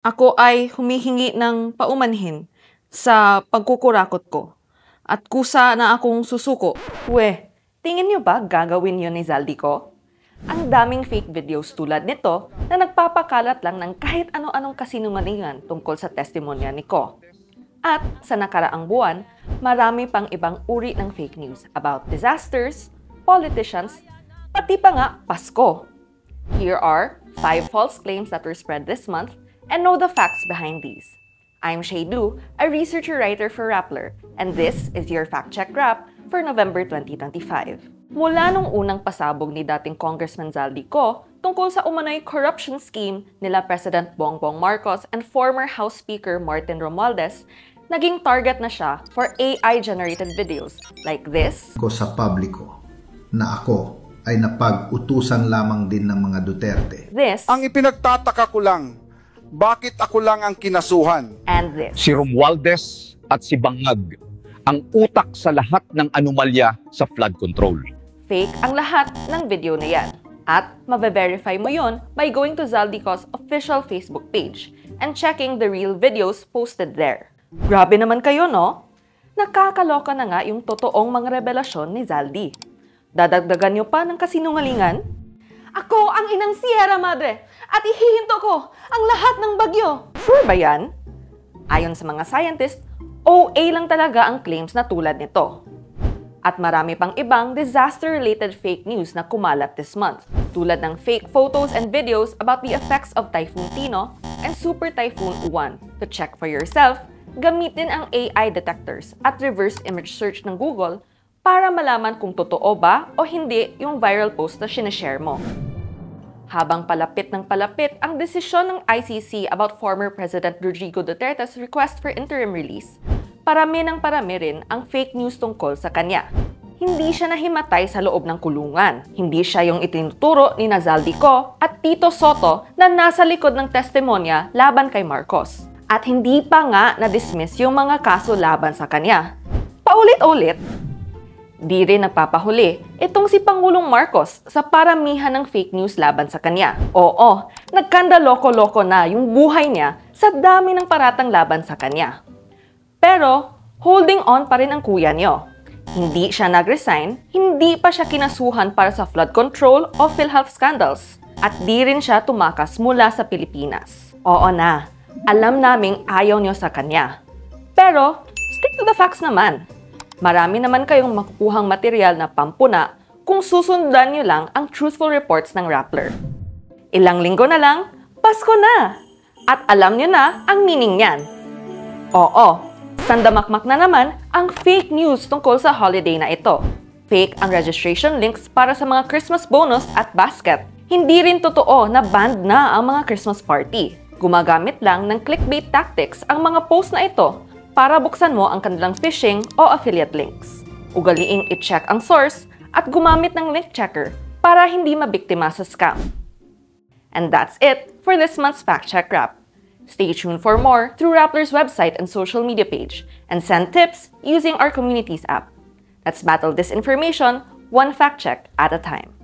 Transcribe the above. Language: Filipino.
Ako ay humihingi ng paumanhin sa pagkukurakot ko at kusa na akong susuko. Tingin niyo ba gagawin yun ni Zaldi ko? Ang daming fake videos tulad nito na nagpapakalat lang ng kahit ano-anong kasinungalingan tungkol sa testimonya ni Ko. At sa nakaraang buwan, marami pang ibang uri ng fake news about disasters, politicians, pati pa nga Pasko. Here are 5 false claims that were spread this month and know the facts behind these. I'm Shay Du, a researcher writer for Rappler, and this is your Fact Check Wrap for November 2025. Mula nung unang pasabog ni dating Congressman Zaldi Ko tungkol sa umano'y corruption scheme nila President Bongbong Marcos and former House Speaker Martin Romualdez, naging target na siya for AI-generated videos like this. Ko sa publiko na ako ay napag-utusan lamang din ng mga Duterte. This. Ang ipinagtataka ko lang, bakit ako lang ang kinasuhan? And this. Si Romualdez at si Bangag ang utak sa lahat ng anomalya sa flood control. Fake ang lahat ng video na yan. At mabe-verify mo yon by going to Zaldi Co's official Facebook page and checking the real videos posted there. Grabe naman kayo, no? Nakakaloka na nga yung totoong mga revelasyon ni Zaldi. Dadagdagan nyo pa ng kasinungalingan? Ako ang inang Sierra Madre at ihihinto ko ang lahat ng bagyo. Sure ba yan? Ayon sa mga scientist, OA lang talaga ang claims na tulad nito. At marami pang ibang disaster-related fake news na kumalat this month, tulad ng fake photos and videos about the effects of Typhoon Tino and Super Typhoon Uwan. To check for yourself, gamitin ang AI detectors at reverse image search ng Google para malaman kung totoo ba o hindi yung viral post na sinashare mo. Habang palapit ng palapit ang desisyon ng ICC about former President Rodrigo Duterte's request for interim release, parami ng parami rin ang fake news tungkol sa kanya. Hindi siya nahimatay sa loob ng kulungan. Hindi siya yung itinuturo ni Zaldi Co at Tito Soto na nasa likod ng testimonya laban kay Marcos. At hindi pa nga na-dismiss yung mga kaso laban sa kanya. Paulit-ulit, di rin nagpapahuli itong si Pangulong Marcos sa paramihan ng fake news laban sa kanya. Oo, nagkanda loko-loko na yung buhay niya sa dami ng paratang laban sa kanya. Pero, holding on pa rin ang kuya niyo. Hindi siya nag-resign, hindi pa siya kinasuhan para sa flood control o PhilHealth scandals, at di rin siya tumakas mula sa Pilipinas. Oo na, alam naming ayaw niyo sa kanya. Pero, stick to the facts naman. Marami naman kayong makukuhang material na pampuna kung susundan nyo lang ang truthful reports ng Rappler. Ilang linggo na lang, Pasko na! At alam nyo na ang meaning niyan. Oo, sandamakmak na naman ang fake news tungkol sa holiday na ito. Fake ang registration links para sa mga Christmas bonus at basket. Hindi rin totoo na banned na ang mga Christmas party. Gumagamit lang ng clickbait tactics ang mga post na ito para buksan mo ang kanilang phishing o affiliate links. Ugaliing i-check ang source at gumamit ng link checker para hindi mabiktima sa scam. And that's it for this month's Fact Check Wrap. Stay tuned for more through Rappler's website and social media page and send tips using our communities app. Let's battle disinformation one fact check at a time.